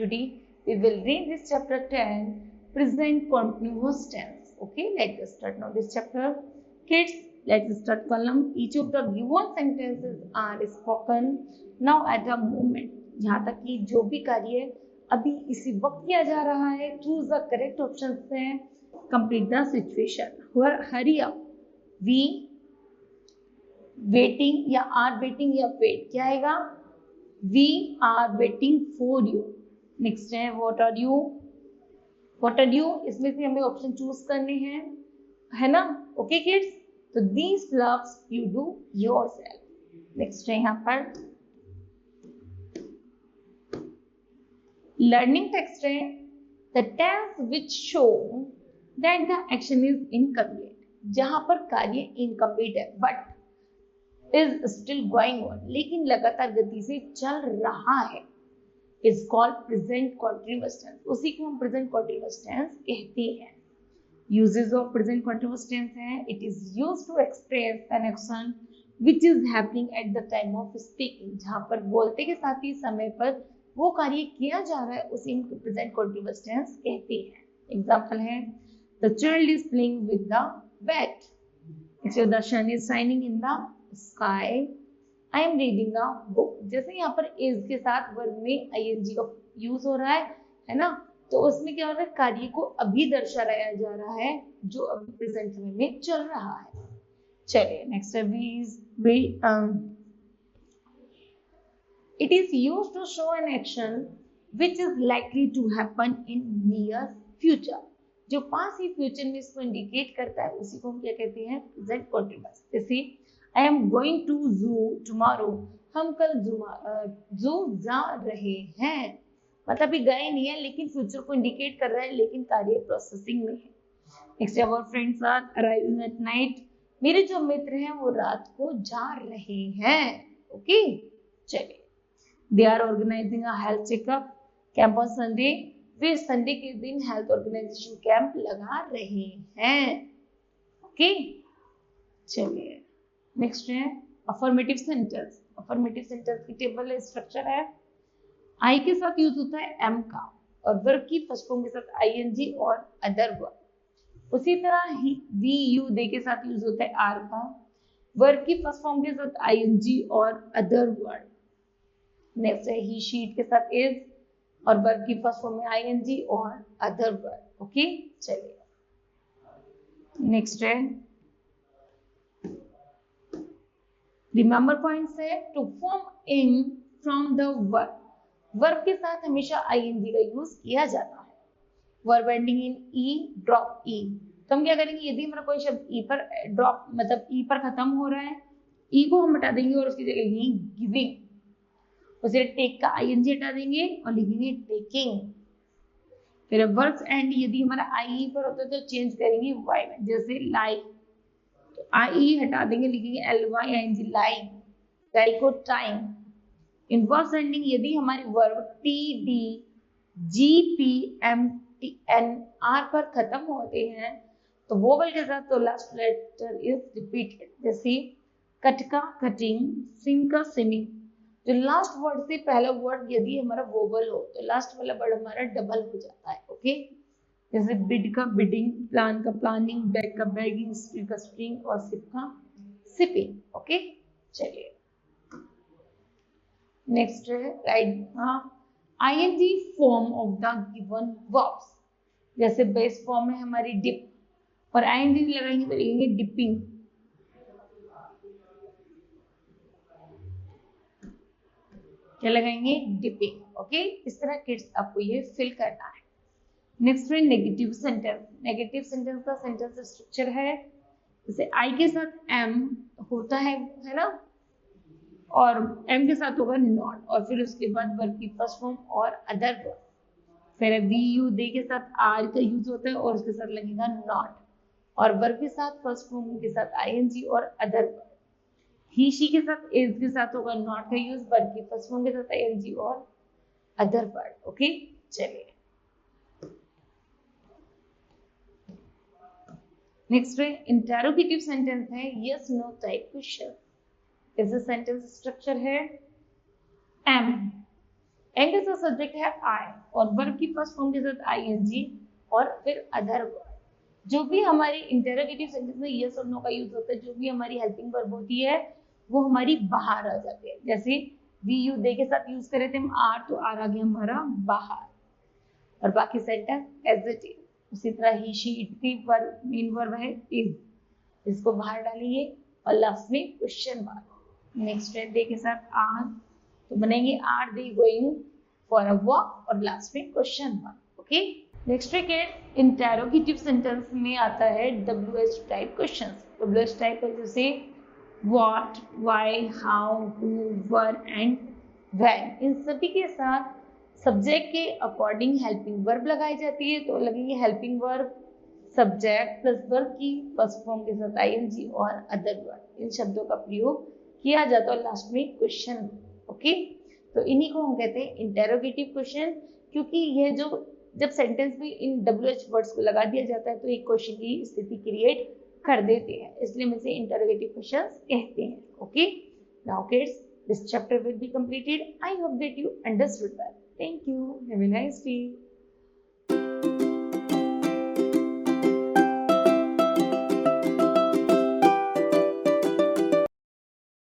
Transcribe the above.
today we will read this chapter 10, present continuous tense. Okay, let's start now this chapter. Kids, let's start column. Each of the given sentences are spoken now at a moment. यहाँ तक कि जो भी कार्य अभी इसी वक्त किया जा रहा है, choose the correct options से complete the situation. Hurry up. We waiting या are waiting या wait क्या आएगा? We are waiting for you. Next है what are you? What are you? इसमें से हमें ऑप्शन चूज करने हैं, है ना? ओके किड्स, तो these loves you do yourself. Next है यहाँ पर लर्निंग टेक्स्ट है the tense which show that the action is incomplete. जहां पर कार्य इनकम्प्लीट है but is still going on, लेकिन लगातार गति से चल रहा है, is called present continuous tense. उसी को हम प्रेजेंट कॉन्टिन्यूअस टेंस कहते हैं. Uses of present continuous tense है it is used to express an action which is happening at the time of speaking. जहां पर बोलते के साथ ही समय पर वो कार्य किया जा रहा है, उसी को प्रेजेंट कॉन्टिन्यूअस टेंस कहते हैं. एग्जांपल है the child is playing with the bat. The sun is shining in the sky. I am reading a book. जैसे यहाँ पर इज के साथ वर्ब में आईएनजी का यूज हो रहा है ना, तो उसमें क्या हो रहा है, कार्य को अभी दर्शाया जा रहा है जो अभी प्रेजेंट समय में चल रहा है. चलिए नेक्स्ट है it is used to show an action which is likely to happen in near future. जो पास ही फ्यूचर में इसको इंडिकेट करता है उसी को हम क्या कहते हैं, प्रेजेंट कॉन्टिन्यूअस. जैसे I am going to zoo tomorrow. हम कल जू जा रहे हैं, मतलब अभी गए नहीं है लेकिन फ्यूचर को इंडिकेट कर रहा है, लेकिन कार्य प्रोसेसिंग में है. Next our friends are arriving at night. मेरे जो मित्र हैं वो रात को जा रहे हैं. ओके चलिए they are organizing a health checkup camp on Sunday. वे संडे के दिन हेल्थ ऑर्गेनाइजेशन कैंप लगा रहे हैं. ओके चलिए नेक्स्ट है अफर्मेटिव सेंटेंस. अफर्मेटिव सेंटेंस की टेबल स्ट्रक्चर है. आई के साथ यूज होता है एम का, और वर्ब की फर्स्ट फॉर्म के साथ आईएनजी और अदर वर्ब. उसी तरह ही वी यू दे के साथ यूज होता है आर का, वर्ब की फर्स्ट फॉर्म के साथ आईएनजी और अदर वर्ब. नेक्स्ट है ही शी के साथ इज, और वर्ब की फर्स्ट फॉर्म में आईएनजी और अदर वर्ब. ओके चलिए नेक्स्ट है रिमेंबर पॉइंट्स है to form in from the verb. Verb के साथ हमेशा आईएनजी का यूज किया जाता है. Verb ending in E drop E. तो हम क्या करेंगे, यदि हमारा कोई शब्द ई पर ड्रॉप मतलब ई पर खत्म हो रहा है, ई को हम हटा देंगे और उसकी जगह लिखेंगे गिविंग. उसे टेक का आईएनजी हटा देंगे और लिखेंगे टेकिंग. फिर वर्ब एंड यदि हमारा आई पर होता है तो चेंज करेंगे वाई में, जैसे लाई आई हटा देंगे, लिखेंगे LYING लाइन. टाई को टाइम. इन वर्ब एंडिंग यदि हमारे वर्ब TDGPMTNR पर खत्म होते हैं तो वोवल के साथ तो लास्ट लेटर इज रिपीटेड. जैसे कट का कटिंग, सिंग का सिमिंग. जो लास्ट वर्ड से पहला वर्ड यदि हमारा वोवल हो तो लास्ट वाला वर्ड हमारा डबल हो जाता है. ओके जैसे बिड का बिडिंग, प्लान का प्लानिंग, बैग का बैगिंग, स्प्रिंग का स्प्रिंग और सिप का सिपिंग. ओके चलिए नेक्स्ट है right ING form of the given verbs. जैसे बेस फॉर्म है हमारी डिप, और आईएनजी लगाएंगे तो लिखेंगे डिपिंग. क्या लगाएंगे, डिपिंग. ओके इस तरह किड्स आपको ये फिल करना है. नेक्स्ट है नेगेटिव सेंटेंस. नेगेटिव सेंटेंस का सेंटेंस स्ट्रक्चर है जैसे आई के साथ एम होता है ना, और एम के साथ होगा नॉट, और फिर उसके बाद वर्ब की फर्स्ट फॉर्म और अदर वर्ब. फिर वी यू दे के साथ आर का यूज होता है और उसके साथ लगेगा नॉट, और वर्ब के साथ फर्स्ट फॉर्म के साथ आईएनजी और अदर वर्ब. ही शी के साथ इज के साथ होगा नॉट का यूज, वर्ब की फर्स्ट फॉर्म के साथ आईएनजी और अदर वर्ब. ओके चलिए नेक्स्ट है इंटेरोगेटिव सेंटेंस है यस नो टाइप क्वेश्चन. जैसे सेंटेंस स्ट्रक्चर है एम एंड का सब्जेक्ट है आई और वर्ब की फर्स्ट फॉर्म के साथ आईएनजी और फिर अदर वर्ब। जो भी हमारे इंटेरोगेटिव सेंटेंस में यस और नो का यूज होता है, जो भी हमारी हेल्पिंग वर्ब होती है वो हमारी बाहर आ जाती है। जैसे वी यू दे के साथ यूज करे थे हम आर, तो आर आ गया हमारा बाहर, और बाकी सेंटेंस एज इट इज। उसी तरह ही शी इट की वर्ब मेन वर्ब है इज, इसको बाहर डालेंगे और लास्ट में क्वेश्चन मार्क। नेक्स्ट है दे के साथ आर, तो बनेंगे are they going for a walk और लास्ट में क्वेश्चन मार्क। ओके, नेक्स्ट है इंटेरोगेटिव सेंटेंस में आता है WH type questions. WH type है जैसे what, why, how, who, where and when. इन सभी के साथ सब्जेक्ट के अकॉर्डिंग हेल्पिंग वर्ब लगाई जाती है, तो लगेगी helping verb subject plus verb की फर्स्ट फॉर्म के साथ आईएनजी और अदर वर्ब। इन शब्दों का प्रयोग किया जाता है लास्ट में क्वेश्चन। ओके, तो इन्हीं को हम कहते हैं इंटेरोगेटिव क्वेश्चन, क्योंकि यह जो जब सेंटेंस में इन WH वर्ड्स को लगा दिया जाता है तो एक क्वेश्चन की स्थिति क्रिएट कर देते हैं, इसलिए हम इसे इंटेरोगेटिव क्वेश्चंस कहते हैं। Okay, now kids, this chapter will be completed. I hope that you understood that. Thank you. Have a nice day.